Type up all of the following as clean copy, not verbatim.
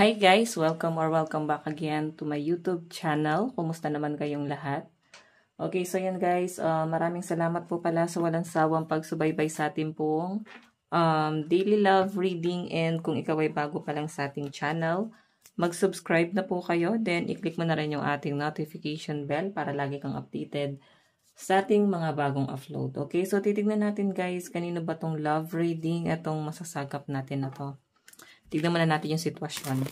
Hi guys! Welcome back again to my YouTube channel. Kumusta naman kayong lahat? Okay, so yan guys, maraming salamat po pala sa walang sawang pagsubaybay sa ating pong daily love reading, and kung ikaw ay bago pa lang sa ating channel, mag-subscribe na po kayo, then i-click mo na rin yung ating notification bell para lagi kang updated sa ating mga bagong upload. Okay, so titignan natin guys, kanino ba tong love reading, itong masasagap natin na to. Tignan muna natin yung sitwasyon.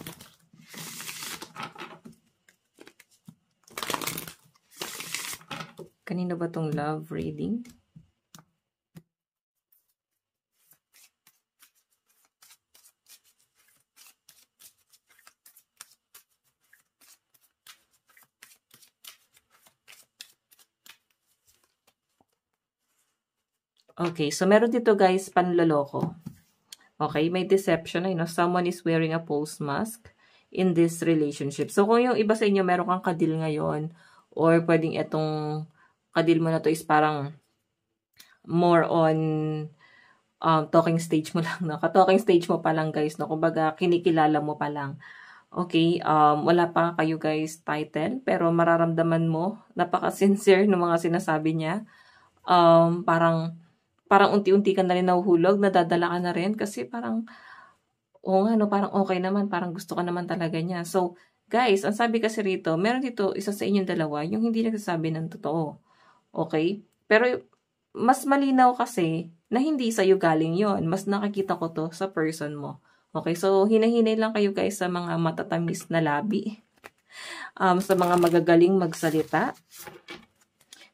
Kanino ba tong love reading? Okay, so meron dito guys, panloloko. Okay, may deception, someone is wearing a false mask in this relationship. So, kung yung iba sa inyo, meron kang kadil ngayon, or pwedeng itong kadil mo na to is parang more on talking stage mo lang, no? Ka-talking stage mo pa lang, guys, no? Kumbaga, kinikilala mo pa lang. Okay, wala pa kayo, guys, title, pero mararamdaman mo, napaka-sincere ng mga sinasabi niya. Parang unti-unti ka na rin nahuhulog, nadadala ka na rin kasi parang, oo nga, no, parang okay naman, parang gusto ka naman talaga niya. So, guys, ang sabi kasi rito, meron dito isa sa inyong dalawa, yung hindi nagsasabi ng totoo. Okay? Pero, mas malinaw kasi na hindi sa'yo galing yon. Mas nakikita ko to sa person mo. Okay? So, hinahinay lang kayo guys sa mga matatamis na labi. Sa mga magagaling magsalita.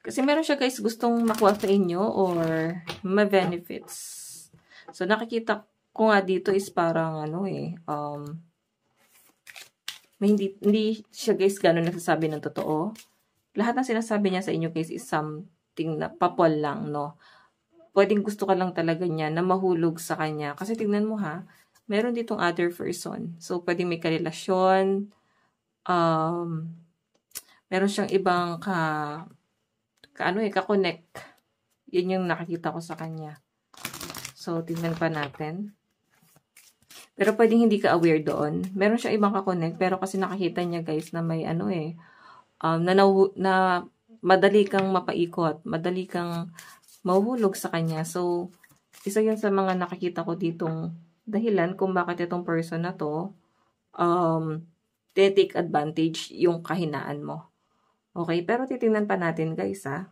Kasi meron siya guys gustong makuha sa inyo or ma-benefits. So, nakikita ko nga dito is parang hindi siya guys gano'n nagsasabi ng totoo. Lahat ng sinasabi niya sa inyo guys is something na papol lang, no? Pwedeng gusto ka lang talaga niya na mahulog sa kanya. Kasi tignan mo ha, meron ditong other person. So, pwedeng may karelasyon, meron siyang ibang ka-connect. Yun yung nakikita ko sa kanya. So, tingnan pa natin. Pero pwedeng hindi ka aware doon. Meron siyang ibang ka-connect, pero kasi nakikita niya guys na may na madali kang mapaikot, madali kang mahuhulog sa kanya. So, isa yun sa mga nakikita ko ditong dahilan kung bakit itong person na to take advantage yung kahinaan mo. Okay, pero titingnan pa natin guys ha.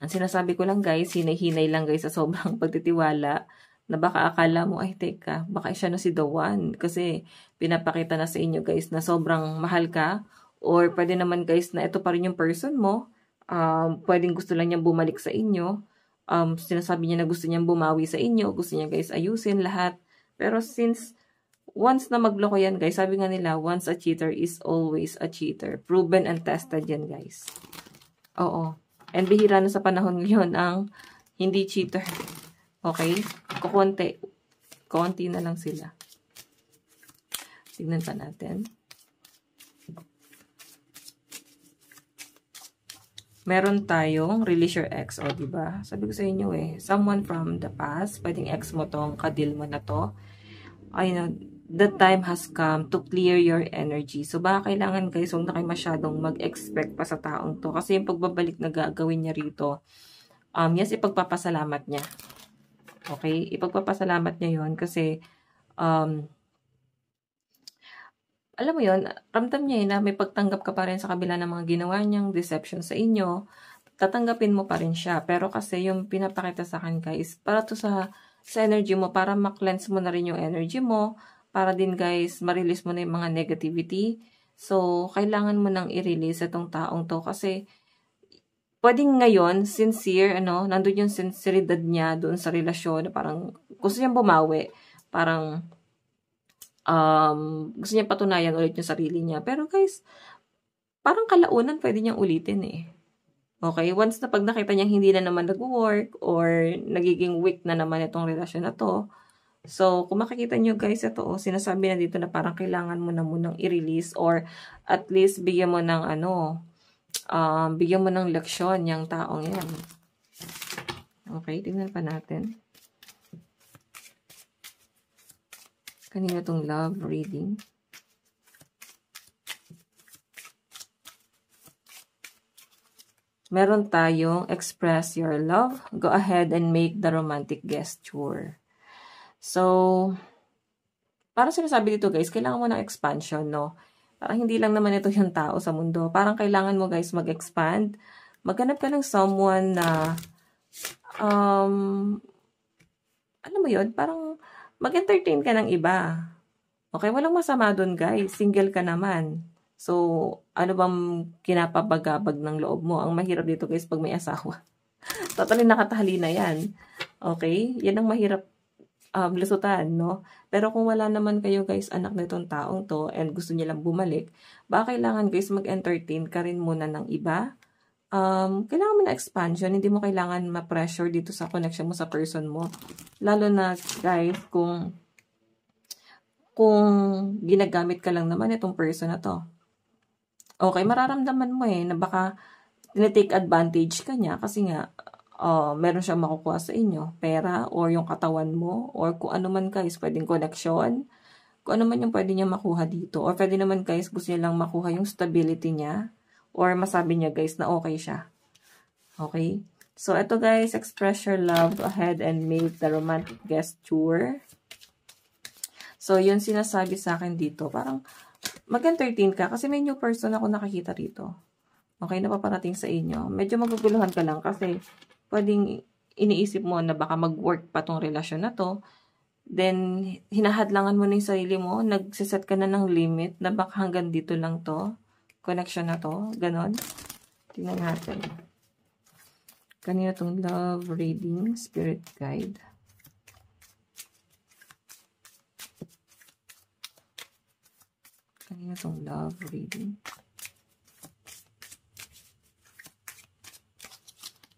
Ang sinasabi ko lang guys, hinay-hinay lang guys sa sobrang pagtitiwala na baka akala mo, ay teka, baka siya na si the one. Kasi pinapakita na sa inyo guys na sobrang mahal ka, or pwede naman guys na ito pa rin yung person mo. Pwedeng gusto lang niyang bumalik sa inyo. Sinasabi niya na gusto niyang bumawi sa inyo, gusto niya guys ayusin lahat. Pero since once na magloko yan guys, sabi nga nila, once a cheater is always a cheater. Proven and tested yan guys. Oo. And bihira na sa panahon ngayon ang hindi cheater. Okay? Konti na lang sila. Tignan pa natin. Meron tayong release your ex. O, diba? Sabi ko sa inyo someone from the past, pwedeng ex mo tong kadil mo na to. The time has come to clear your energy. So, baka kailangan guys, huwag na kayo masyadong mag-expect pa sa taong to. Kasi yung pagbabalik na gagawin niya rito, yes, ipagpapasalamat niya. Okay? Ipagpapasalamat niya yon kasi, alam mo yon, ramdam niya na may pagtanggap ka pa rin sa kabila ng mga ginawa niyang deception sa inyo. Tatanggapin mo pa rin siya. Pero kasi yung pinapakita sa akin guys, para to sa energy mo, para ma-cleanse mo na rin yung energy mo, para din guys, ma-release mo na yung mga negativity. So, kailangan mo nang i-release itong taong to kasi pwedeng ngayon, sincere, nandun yung sinceridad niya doon sa relasyon, parang gusto niyang bumawi, parang gusto niya patunayan ulit yung sarili niya. Pero guys, parang kalaunan pwede niyang ulitin Okay, once na pag nakita niya hindi na naman nag-work or nagiging weak na naman itong relasyon na to, so, kung makikita nyo guys, ito sinasabi na dito na parang kailangan mo na munang i-release or at least bigyan mo ng bigyan mo ng leksyon yung taong yan. Okay, tingnan pa natin. Kanina tong love reading. Meron tayong express your love. Go ahead and make the romantic gesture. So, parang sinasabi dito guys, kailangan mo ng expansion, no? Parang hindi lang naman ito yung tao sa mundo. Parang kailangan mo guys mag-expand. Maghanap ka ng someone na, alam mo yun, parang mag-entertain ka ng iba. Okay, walang masama dun guys. Single ka naman. So, ano bang kinapabagabag ng loob mo? Ang mahirap dito guys pag may asawa. Totally nakatali na yan. Okay? Yan ang mahirap lusutan, no? Pero kung wala naman kayo guys, anak na itong taong to, and gusto niya lang bumalik, baka kailangan guys mag-entertain ka rin muna ng iba. Kailangan mo na expansion, hindi mo kailangan ma-pressure dito sa connection mo sa person mo. Lalo na guys, kung ginagamit ka lang naman itong person na to. Okay, mararamdaman mo na baka tinitake advantage ka niya kasi nga meron siyang makukuha sa inyo, pera or yung katawan mo or kung ano man guys, pwedeng connection, kung ano man yung pwede niya makuha dito, or pwede naman guys gusto niya lang makuha yung stability niya or masabi niya guys na okay siya. Okay? So ito guys, express your love, go ahead and make the romantic gesture. So, yun sinasabi sa akin dito. Parang mag-entertain ka kasi may new person ako nakakita rito. Okay, napaparating sa inyo. Medyo maguguluhan ka lang kasi pwedeng iniisip mo na baka mag-work pa tong relasyon na to. Then, hinahadlangan mo na yung sarili mo. Nagsiset ka na ng limit na baka hanggang dito lang to. Connection na to. Ganon. Tingnan natin. Kanina tong love reading, spirit guide. Kanina itong love reading.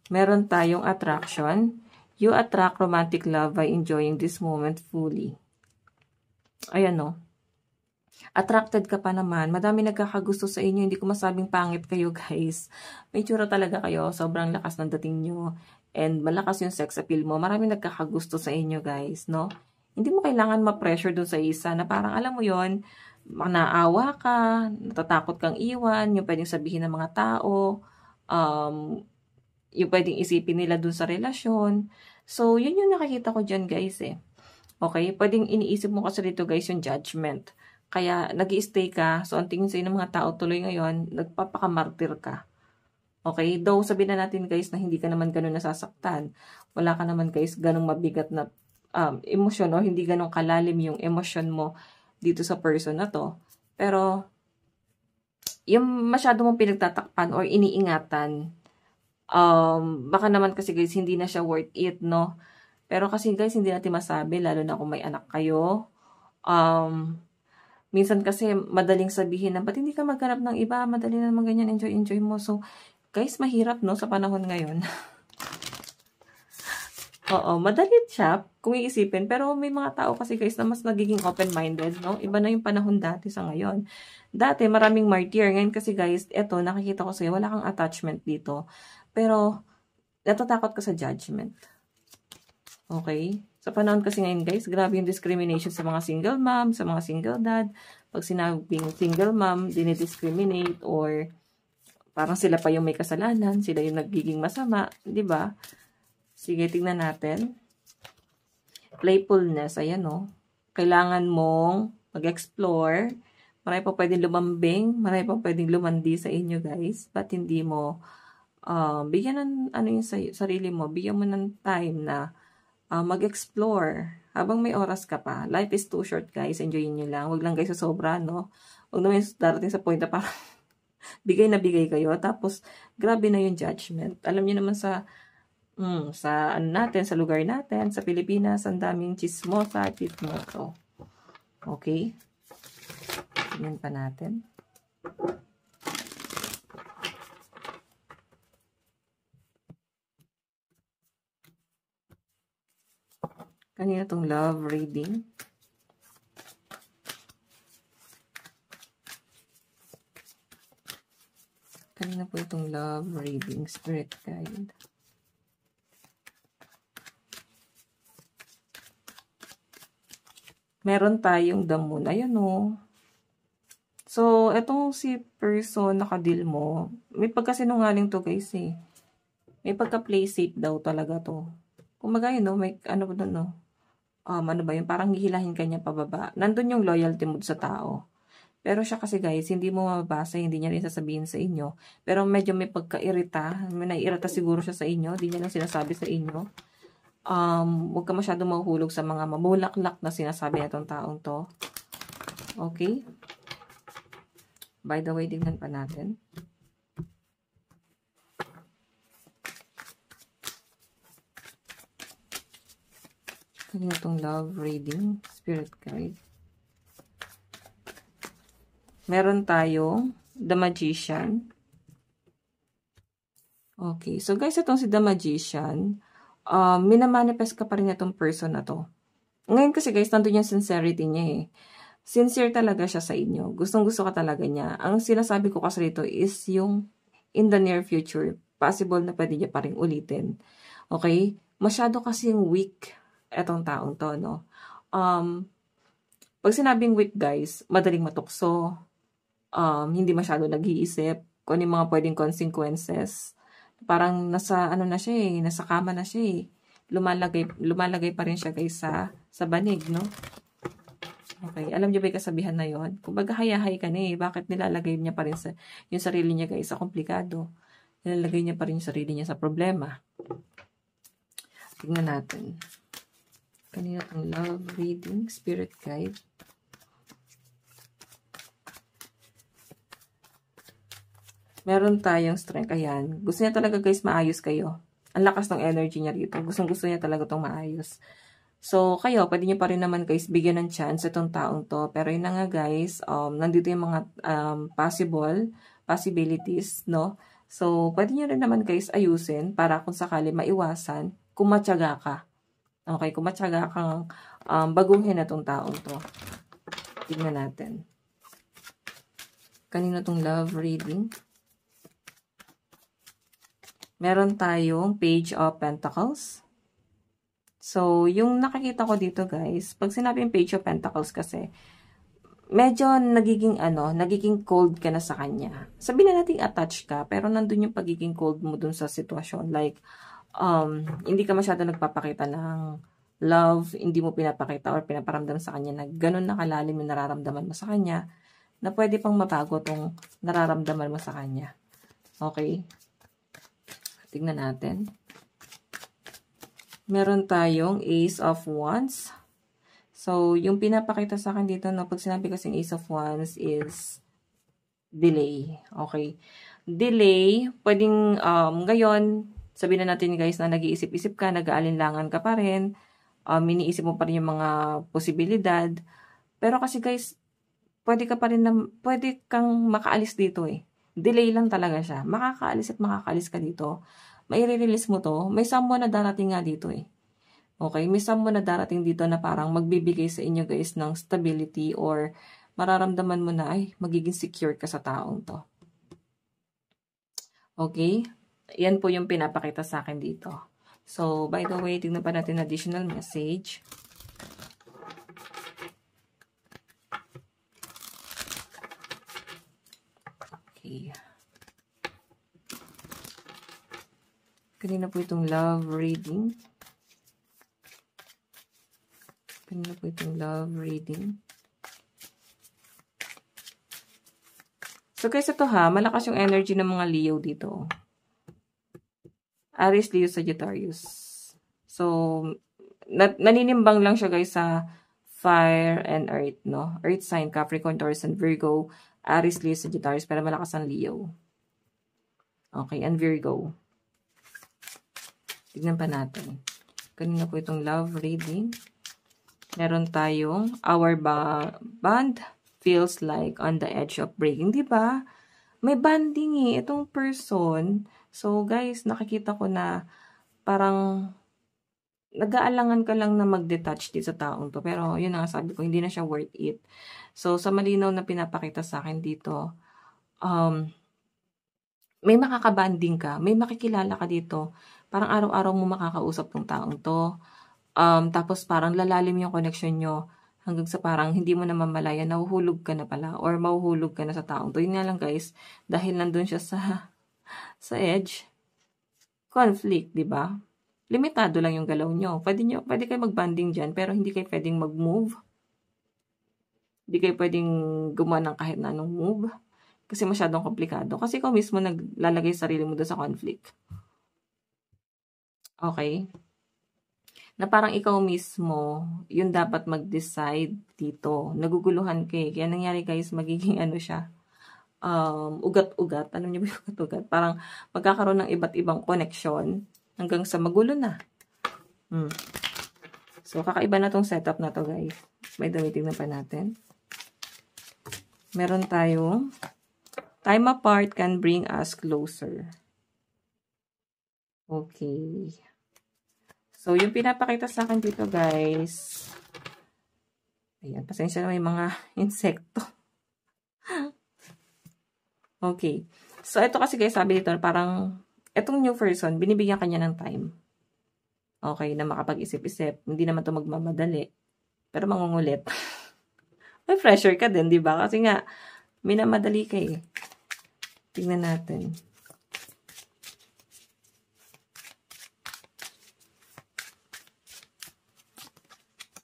Meron tayong attraction. You attract romantic love by enjoying this moment fully. Ayan no. Attracted ka pa naman. Madami nagkakagusto sa inyo. Hindi ko masabing pangit kayo guys. May tsura talaga kayo. Sobrang lakas ng dating nyo. And malakas yung sex appeal mo. Marami nagkakagusto sa inyo guys. No? Hindi mo kailangan ma-pressure dun sa isa na parang alam mo yon, naawa ka, natatakot kang iwan, yung pwedeng sabihin ng mga tao, yung pwedeng isipin nila dun sa relasyon. So, yun yung nakikita ko dyan guys Okay? Pwedeng iniisip mo kasi dito guys yung judgment. Kaya nag-i-stay ka, so ang tingin sa'yo ng mga tao tuloy ngayon, nagpapakamartir ka. Okay? Though sabihin na natin guys na hindi ka naman ganun nasasaktan. Wala ka naman guys ganung mabigat na emosyon, no? Hindi ganun kalalim yung emosyon mo dito sa person na to. Pero, yung masyado mong pinagtatakpan or iniingatan, baka naman kasi guys, hindi na siya worth it, no? Pero kasi guys, hindi natin masabi, lalo na kung may anak kayo. Minsan kasi, madaling sabihin na, ba't hindi ka maghanap ng iba? Madali naman ganyan, enjoy mo. So, guys, mahirap, no, sa panahon ngayon. Oo, madali siya kung iisipin. Pero may mga tao kasi guys na mas nagiging open-minded, no? Iba na yung panahon dati sa ngayon. Dati, maraming martyr. Ngayon kasi guys, eto, nakikita ko sa'yo, wala kang attachment dito. Pero, natatakot ka sa judgment. Okay? Sa panahon kasi ngayon guys, grabe yung discrimination sa mga single mom, sa mga single dad. Pag sinabing single mom, dinidiscriminate or parang sila pa yung may kasalanan, sila yung nagiging masama, di ba? Sige, tingnan natin. Playfulness, ayan o. Kailangan mong mag-explore. Marami pa pwedeng lumambing. Marami pa pwedeng lumandi sa inyo, guys. Ba't hindi mo bigyan ng ano yung sarili mo? Bigyan mo ng time na mag-explore. Habang may oras ka pa. Life is too short, guys. Enjoyin nyo lang. Huwag lang guys sa sobra, no? Huwag naman darating sa point na parang bigay na bigay kayo. Tapos, grabe na yung judgment. Alam niyo naman sa ano natin, sa lugar natin, sa Pilipinas, ang daming chismosa, chismoso. Okay? Tingnan pa natin. Kanina tong love reading. Kanina po itong love reading, spirit guide. Meron tayong the moon. Ayan o. So, etong si person nakadil mo, may pagkasinungaling to guys eh. May pagka-play safe daw talaga to. Kumbaga yun no, may ano ba no? Ano ba yun? Parang hihilahin kanya pababa. Nandun yung loyalty mo sa tao. Pero siya kasi guys, hindi mo mababasa, hindi niya rin sasabihin sa inyo. Pero medyo may pagka-irita, may naiirita siguro siya sa inyo, hindi niya lang sinasabi sa inyo. Huwag ka masyado mahuhulog sa mga mamulaklak na sinasabi na itong taong to. Okay? By the way, tingnan pa natin. Kanina itong love reading, spirit guide. Meron tayong The Magician. Okay. So, guys, itong si The Magician, minamanifest ka pa rin itong person na to. Ngayon kasi, guys, nandun yung sincerity niya eh. Sincere talaga siya sa inyo. Gustong-gusto ka talaga niya. Ang sinasabi ko kasi rito is yung in the near future, possible na pwede niya pa rin ulitin. Okay? Masyado kasi yung weak etong taong to, no? Pag sinabing weak, guys, madaling matukso, hindi masyado nag-iisip kung ano yung mga pwedeng consequences. Parang nasa, ano na siya eh, nasa kama na siya eh. Lumalagay pa rin siya guys sa banig, no? Okay, alam niyo ba yung kasabihan na yon? Kumbaga hayahay ka na eh, bakit nilalagay niya pa rin yung sarili niya guys sa komplikado? Nilalagay niya pa rin yung sarili niya sa problema. Tingnan natin. Kanina itong love reading, spirit guide. Meron tayong strength. Ayan. Gusto niya talaga guys maayos kayo. Ang lakas ng energy niya rito. Gusto niya talaga itong maayos. So, kayo, pwede niyo pa rin naman guys bigyan ng chance itong taong to. Pero yun na nga guys, nandito yung mga possibilities, no? So, pwede niyo rin naman guys ayusin para kung sakali maiwasan, kung matyaga ka. Okay, kung matyaga kang baguhin itong taong to. Tignan natin. Kanina itong love reading. Meron tayong Page of Pentacles. So, yung nakikita ko dito guys, pag sinabing Page of Pentacles kasi, medyo nagiging cold ka na sa kanya. Sabihin na natin attached ka, pero nandun yung pagiging cold mo dun sa sitwasyon. Like, hindi ka masyado nagpapakita ng love, hindi mo pinapakita or pinaparamdam sa kanya na ganun na kalalim yung nararamdaman mo sa kanya, na pwede pang mabago tong nararamdaman mo sa kanya. Okay? Tignan natin. Meron tayong Ace of Wands. So, yung pinapakita sa akin dito, no, pag sinabi kasing Ace of Wands is delay. Okay. Delay, pwedeng ngayon, sabihin na natin guys na nag-iisip-isip ka, nag-aalinlangan ka pa rin, iniisip mo pa rin yung mga posibilidad. Pero kasi guys, pwede kang makaalis dito eh. Delay lang talaga siya. Makakaalis ka dito. Maire-release mo to. May someone na darating nga dito eh. Okay? May someone na darating dito na parang magbibigay sa inyo guys ng stability or mararamdaman mo na ay magiging secure ka sa taong to. Okay? Yan po yung pinapakita sa akin dito. So, by the way, tingnan pa natin additional message. Okay. Kanina po itong love reading. So guys, ito malakas yung energy ng mga Leo dito. Aries, Leo, Sagittarius. So, naninimbang lang siya guys sa fire and earth, no? Earth sign, Capricorn, Taurus, and Virgo. Aries, Leo, Sagittarius, pero malakas ang Leo. Okay, and Virgo. Tignan pa natin. Kanina po itong love reading. Meron tayong our bond feels like on the edge of breaking. Diba? May banding eh. Itong person. So guys, nakikita ko na parang nag-aalangan ka lang na mag-detach dito sa taong to. Pero yun nga sabi ko, hindi na siya worth it. So sa malinaw na pinapakita sa akin dito, may makakabanding ka. May makikilala ka dito. Parang araw-araw mo makakausap ng taong to. Tapos parang lalalim yung connection nyo Hanggang sa parang hindi mo na mamalayan, nahuhulog ka na pala or mahuhulog ka na sa taong to. Yun nga lang guys, dahil nandun siya sa edge, conflict, di ba? Limitado lang yung galaw nyo. Pwede kayo mag-banding dyan, pero hindi kayo pwedeng mag-move. Hindi kayo pwedeng gumawa ng kahit na anong move. Kasi masyadong komplikado. Kasi ikaw mismo naglalagay sarili mo doon sa conflict. Okay? Na parang ikaw mismo, yun dapat mag-decide dito. Naguguluhan ka eh. Kaya nangyari guys, magiging ano siya, ugat-ugat. Ano niyo ba yung ugat-ugat? Parang magkakaroon ng iba't ibang connection hanggang sa magulo na. So, kakaiba na tong setup na to guys. May damitin na pa natin. Meron tayong time apart can bring us closer. Okay. So, yung pinapakita sa akin dito, guys. Ayan, pasensya na may mga insekto. Okay. So, ito kasi guys, sabi dito, parang, etong new person, binibigyan kanya ng time. Okay, na makapag-isip-isip. Hindi naman to magmamadali. Pero mangungulit. May pressure ka din, di ba? Kasi nga, minamadali ka eh. Tingnan natin.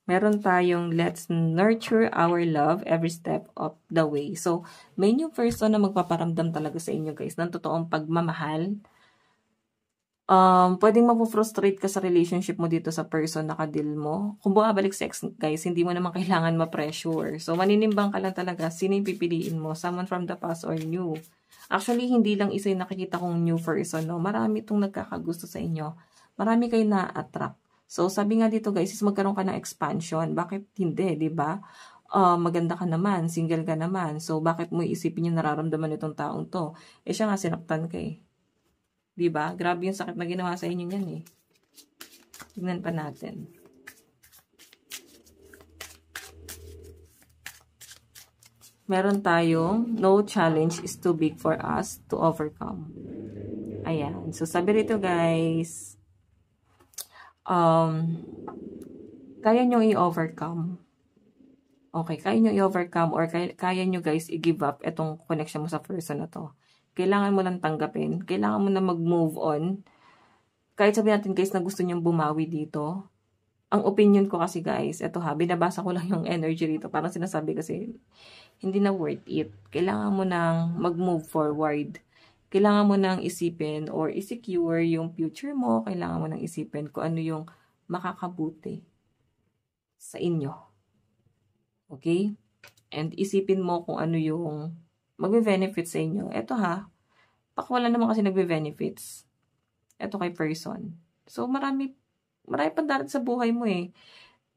Meron tayong let's nurture our love every step of the way. So, may new person na magpaparamdam talaga sa inyo guys ng totoong pagmamahal. Pwedeng mapufrustrate ka sa relationship mo dito sa person na kadil mo. Kung bumabalik sex guys, hindi mo naman kailangan ma-pressure. So, maninimbang ka lang talaga. Sino yung pipiliin mo? Someone from the past or new? Actually, hindi lang isa yung nakikita kong new person. No? Marami itong nagkakagusto sa inyo. Marami kayo na-attract. So, sabi nga dito guys, is magkaroon ka ng expansion. Bakit hindi, di ba? Maganda ka naman, single ka naman. So, bakit mo isipin yung nararamdaman nitong taong to? Eh, siya nga sinaktan ka eh. Di ba? Grabe yung sakit na ginawa sa inyo yan eh. Tignan pa natin. Meron tayong, no challenge is too big for us to overcome. Ayan. So, sabi rito guys, kaya nyo i-overcome. Okay, kaya nyo i-overcome or kaya nyo guys i-give up itong connection mo sa person na to. Kailangan mo lang tanggapin. Kailangan mo na mag-move on. Kahit sabihin natin guys na gusto nyo bumawi dito. Ang opinion ko kasi guys, eto ha, binabasa ko lang yung energy rito. Parang sinasabi kasi, hindi na worth it. Kailangan mo nang mag-move forward. Kailangan mo nang isipin or i-secure yung future mo. Kailangan mo nang isipin kung ano yung makakabuti sa inyo. Okay? And isipin mo kung ano yung magbe-benefit sa inyo. Eto ha, wala naman kasi nagbe-benefits. Eto kay person. So, marami pang darating sa buhay mo eh.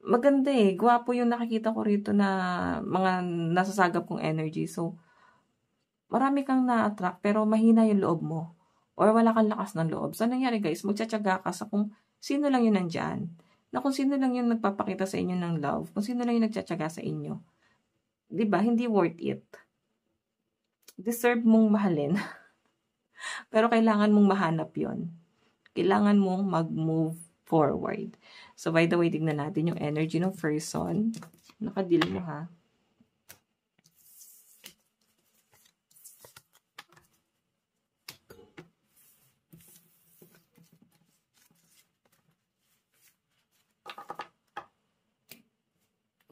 Maganda eh. Gwapo yung nakikita ko rito na mga nasasagap kong energy. So, marami kang na-attract pero mahina yung loob mo. Or wala kang lakas ng loob. So, nangyari guys, magtsatsaga ka sa kung sino lang yun nandyan. Na kung sino lang yung nagpapakita sa inyo ng love. Kung sino lang yung nagtsatsaga sa inyo. Diba? Hindi worth it. Deserve mong mahalin. Pero kailangan mong mahanap yon. Kailangan mong mag-move forward. So, by the way, tignan natin yung energy ng person. Nakadil mo ha.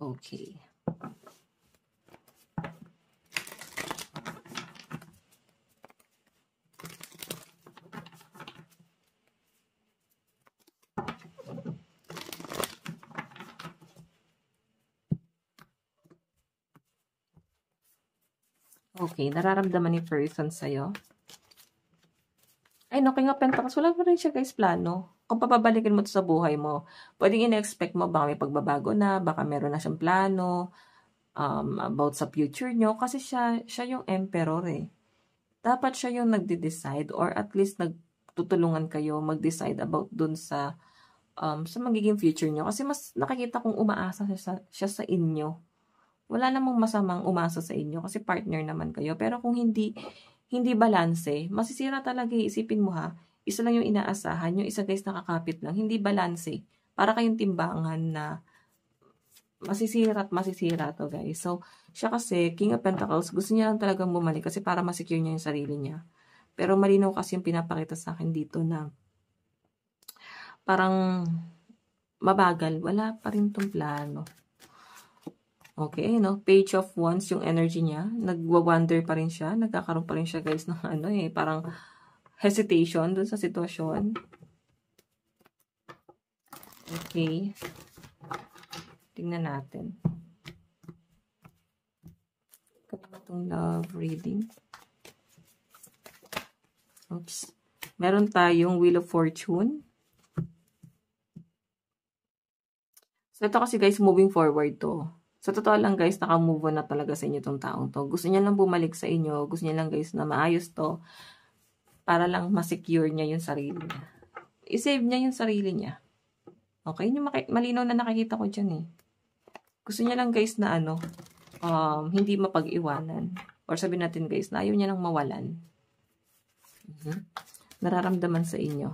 Okay. Okay, nararamdaman ni person sa'yo. Ay, no, King of Pentacles, wala pa rin siya guys plano. Kung papabalikin mo to sa buhay mo, pwedeng ina-expect mo baka may pagbabago na, baka meron na siyang plano about sa future nyo. Kasi siya yung emperor eh. Dapat siya yung nagde-decide or at least nagtutulungan kayo mag-decide about dun sa magiging future nyo. Kasi mas nakikita kong umaasa siya sa inyo. Wala namang masamang umasa sa inyo kasi partner naman kayo. Pero kung hindi balanse, masisira talaga. Isipin mo ha, isa lang yung inaasahan, yung isa guys nakakapit lang, hindi balanse. Para kayong timbangan na masisira at masisira to guys. So, siya kasi, King of Pentacles, gusto niya lang talagang bumalik kasi para masecure niya yung sarili niya. Pero malinaw kasi yung pinapakita sa akin dito na parang mabagal. Wala pa rin tong plano. Okay, no? Page of Wands yung energy niya. Nagwa-wonder pa rin siya. Nagkakaroon pa rin siya guys ng parang hesitation dun sa sitwasyon. Okay. Tingnan natin. Kapag itong love reading. Oops. Meron tayong Wheel of Fortune. So, ito kasi guys, moving forward to. Sa totoo lang guys, naka-move on na talaga sa inyo itong taong to. Gusto niya lang bumalik sa inyo. Gusto niya lang guys na maayos to. Para lang ma-secure niya yung sarili niya. I-save niya yung sarili niya. Okay? Yung malinaw na nakikita ko dyan eh. Gusto niya lang guys na hindi mapag-iwanan. Or sabihin natin guys, na ayaw niya lang mawalan. Nararamdaman sa inyo.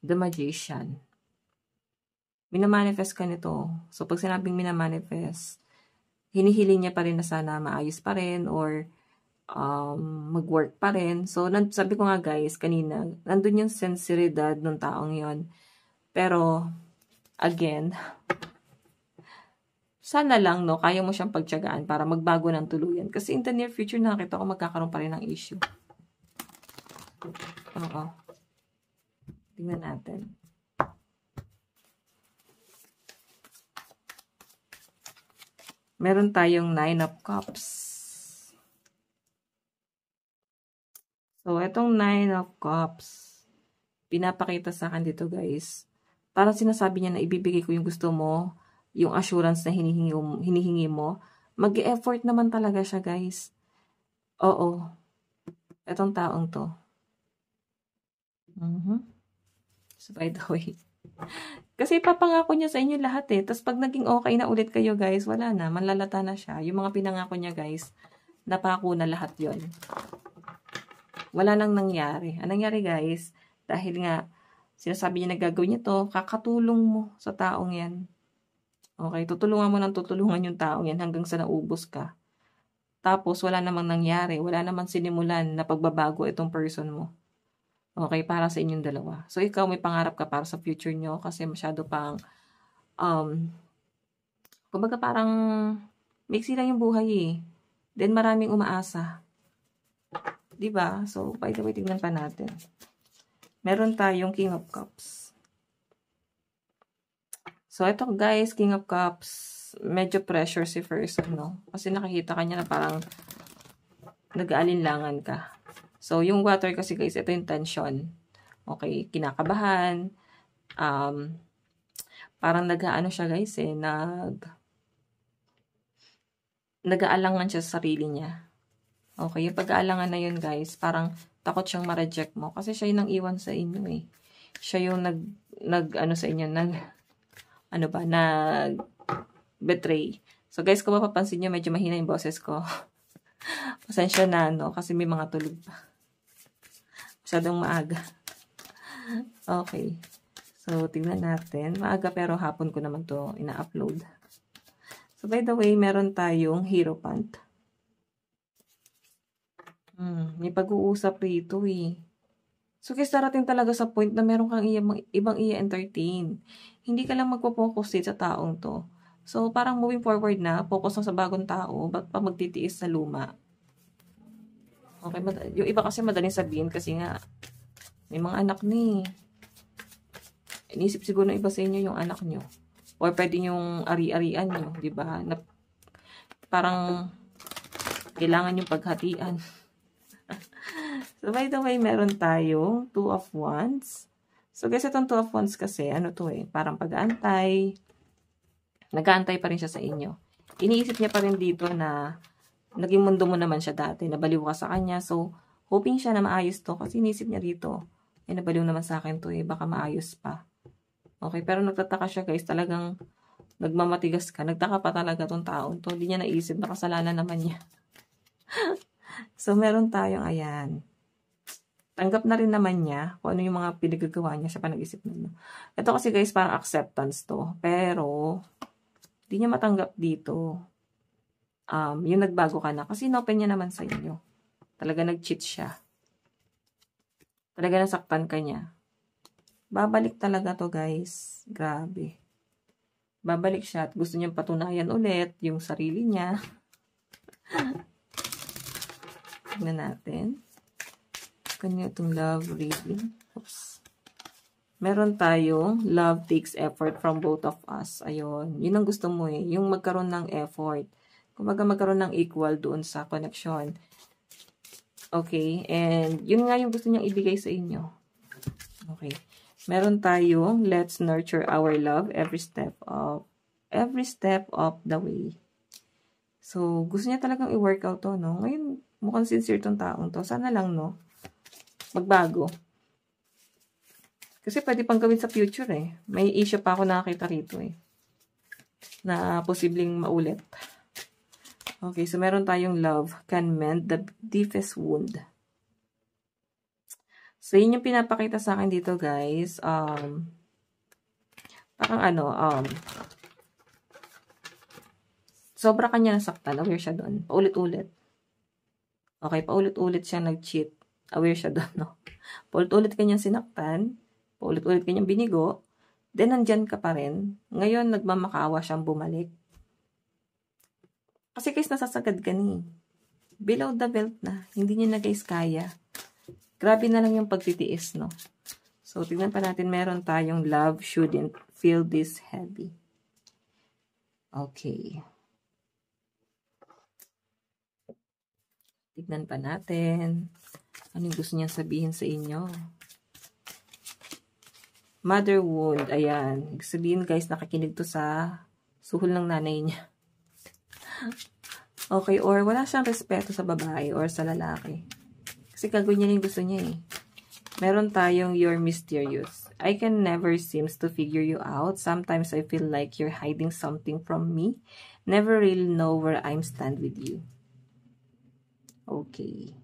The Magician. Minamanifest ka nito. So, pag sinabing minamanifest, hinihiling niya pa rin na sana maayos pa rin or mag-work pa rin. So, sabi ko nga guys, kanina, nandun yung sensibilidad ng taong yon. Pero, again, sana lang, no, kaya mo siyang pagtiyagaan para magbago ng tuluyan. Kasi in the near future, nakita ko magkakaroon pa rin ng issue. Oo. Tingnan natin. Meron tayong 9 of Cups. So, itong 9 of Cups, pinapakita sa akin dito guys. Parang sinasabi niya na ibibigay ko yung gusto mo, yung assurance na hinihingi mo. Mag-e-effort naman talaga siya guys. Oo. Itong taong to. So, by the way. Kasi papangako niya sa inyo lahat eh. Tapos pag naging okay na ulit kayo guys, wala na. Manlalata na siya. Yung mga pinangako niya guys, napako na lahat yon. Wala nang nangyari. Anong nangyari guys? Dahil nga, sinasabi niya na gagawin niya to, kakatulong mo sa taong yan. Okay, tutulungan mo ng tutulungan yung taong yan hanggang sa naubos ka. Tapos wala namang nangyari. Wala namang sinimulan na pagbabago itong person mo. Okay, para sa inyong dalawa. So, ikaw may pangarap ka para sa future nyo kasi masyado pang, kumbaga parang mixi lang yung buhay eh. Then, maraming umaasa. Diba? So, by the way, tignan pa natin. Meron tayong King of Cups. So, ito guys, King of Cups, medyo pressure si person, no? Kasi nakikita kanya na parang nag-aalinlangan ka. So, yung water kasi guys, ito yung tension. Okay, kinakabahan. Parang nag-aano siya guys eh, nag-aalangan siya sa sarili niya. Okay, yung pag-aalangan na yun guys, parang takot siyang ma-reject mo. Kasi siya yung nang iwan sa inyo eh. Siya yung nag-ano sa inyo, nag-betray. So guys, kung mapapansin nyo, medyo mahina yung boses ko. Pasensya na, no? Kasi may mga tulog pa. Masyadong maaga. Okay. So, tingnan natin. Maaga pero hapon ko naman to ina-upload. So, by the way, meron tayong Hierophant. May pag-uusap rito eh. So, kasi darating talaga sa point na meron kang ibang i-entertain. Hindi ka lang magpo-focus sa taong to. So, parang moving forward na, focus lang sa bagong tao, ba't pa magtitiis sa luma? Okay, yung iba kasi madaling sabihin kasi nga, may mga anak ni. Inisip siguro ng iba sa inyo yung anak nyo. Or pwede yung ari-arian nyo, di ba? Na parang kailangan yung paghatian. So, by the way, meron tayong 2 of Wands. So, guys, itong 2 of Wands kasi, ano to eh, parang pag-aantay. Nag-aantay pa rin siya sa inyo. Iniisip niya pa rin dito na naging mundo mo naman siya dati, nabaliw ka sa kanya. So, hoping siya na maayos to kasi inisip niya dito, nabaliw naman sa akin to baka maayos pa. Okay, pero nagtataka siya guys, talagang nagmamatigas ka. Nagtaka pa talaga tong taon to. Hindi niya naisip na kasalanan naman niya. So, meron tayong, ayan, Tanggap na rin naman niya kung ano yung mga pinagagawa niya sa panag-isip mo. Ito kasi guys, parang acceptance to. Pero, di niya matanggap dito. Yung nagbago ka na. Kasi inopen niya naman sa inyo. Talaga nag-cheat siya. Talaga nasaktan ka niya. Babalik talaga to guys. Grabe. Babalik siya at gusto niyang patunayan ulit yung sarili niya. Tignan natin. Kanya itong love reading. Oops. Meron tayong love takes effort from both of us. Ayun. Yun ang gusto mo eh. Yung magkaroon ng effort. Kumbaga magkaroon ng equal doon sa connection. Okay. And yun nga yung gusto niyang ibigay sa inyo. Okay. Meron tayong let's nurture our love every step of the way. So, gusto niya talagang i-workout to, no? Ngayon, mukhang sincere tong taong to. Sana lang, no? Magbago. Kasi pwede pang gawin sa future eh. May issue pa ako nakakita rito eh. Na posibleng maulit. Okay, so meron tayong love can mend the deepest wound. So yun yung pinapakita sa akin dito guys. Parang sobra kanya nasaktan. Aware siya doon. Paulit-ulit. Okay, paulit-ulit siya nag-cheat. Aware siya doon, no? Paulit-ulit kanyang sinaktan, paulit-ulit kanyang binigo, then nandyan ka pa rin. Ngayon, nagmamakaawa siyang bumalik. Kasi guys, nasasagad ka ni. Below the belt na. Hindi niya na guys kaya. Grabe na lang yung pagtitiis, no? So, tignan pa natin, meron tayong love shouldn't feel this heavy. Okay. Tignan pa natin. Ano yung gusto niyang sabihin sa inyo? Mother wound. Ayan. Sabihin guys, nakikinig to sa suhol ng nanay niya. Okay. Or wala siyang respeto sa babae or sa lalaki. Kasi gagawin niya yung gusto niya eh. Meron tayong you're mysterious. I can never seems to figure you out. Sometimes I feel like you're hiding something from me. Never really know where I'm stand with you. Okay.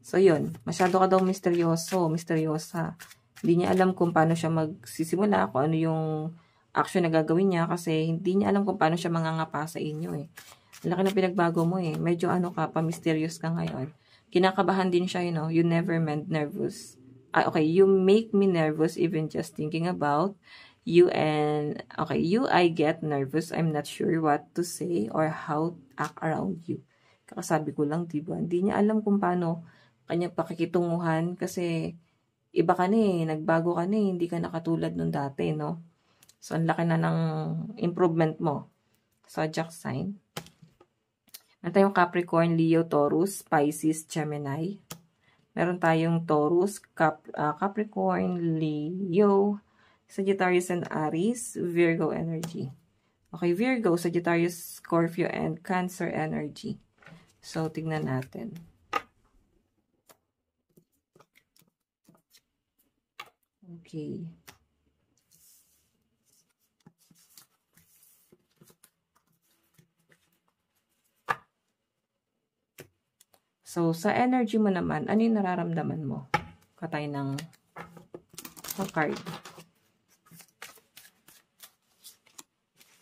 So, yun. Masyado ka daw misteryoso, misteryosa. Hindi niya alam kung paano siya magsisimula, kung ano yung action na gagawin niya, kasi hindi niya alam kung paano siya mangangapa sa inyo eh. Laki na pinagbago mo eh. Medyo ka pa, mysterious ka ngayon. Kinakabahan din siya, you know. You never meant nervous. Okay, you make me nervous even just thinking about you and, okay, I get nervous. I'm not sure what to say or how to act around you. Kakasabi ko lang, diba? Hindi niya alam kung paano kanyang pakikitunguhan kasi iba ka na eh, nagbago ka na eh, hindi ka nakatulad nung dati, no? So, ang laki na ng improvement mo. Zodiac sign. Meron tayong Capricorn, Leo, Taurus, Pisces, Gemini. Meron tayong Taurus, Capricorn, Leo, Sagittarius, and Aries, Virgo energy. Okay, Virgo, Sagittarius, Scorpio, and Cancer energy. So, tignan natin. Okay. So, sa energy mo naman, ano yung nararamdaman mo? Katay ng card.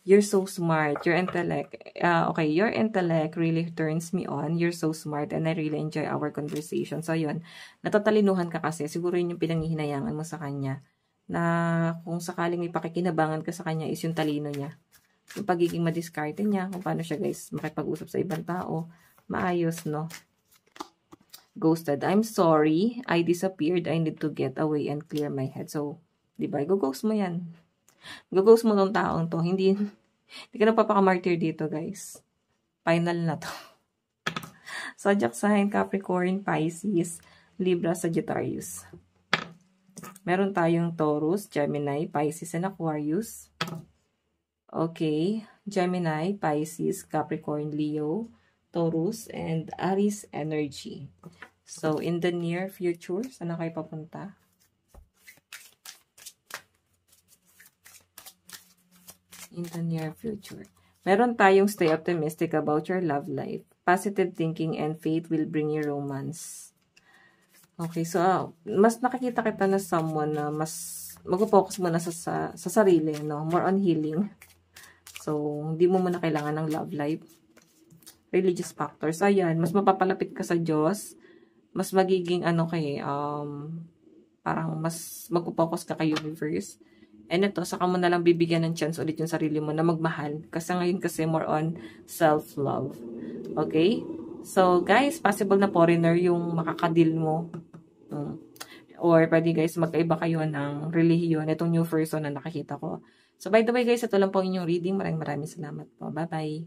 You're so smart. Your intellect. Okay, your intellect really turns me on. You're so smart and I really enjoy our conversation. So, yun. Natatalinuhan ka kasi. Siguro yun yung pinanghihinayangan mo sa kanya. Na kung sakaling may pakikinabangan ka sa kanya is yung talino niya. Yung pagiging madiskarte niya. Kung paano siya guys makipag-usap sa ibang tao. Maayos, no? Ghosted. I'm sorry. I disappeared. I need to get away and clear my head. So, di ba? Go-ghost mo yan. Go-ghost mo tong taong to. Hindi ka na papakamartir dito, guys. Final na to. Zodiac sign, Capricorn, Pisces, Libra, Sagittarius. Meron tayong Taurus, Gemini, Pisces, and Aquarius. Okay. Gemini, Pisces, Capricorn, Leo, Taurus, and Aries energy. So, in the near future, saan na kayo papunta? In the near future. Meron tayong stay optimistic about your love life. Positive thinking and faith will bring you romance. Okay, so mas nakikita kita na someone na mas mag-focus muna sa sarili, no? More on healing. So, hindi mo muna kailangan ng love life. Religious factors. Ayan, mas mapapalapit ka sa Diyos. Mas magiging parang mas mag-focus ka kay universe. And ito, saka mo na lang bibigyan ng chance ulit yung sarili mo na magmahal. Kasi ngayon kasi more on self-love. Okay? So, guys, possible na foreigner yung makakadil mo. Or pwede guys, magkaiba kayo ng relihiyon. Itong new person na nakikita ko. So, by the way guys, ito lang po inyong reading. Maraming salamat po. Bye-bye.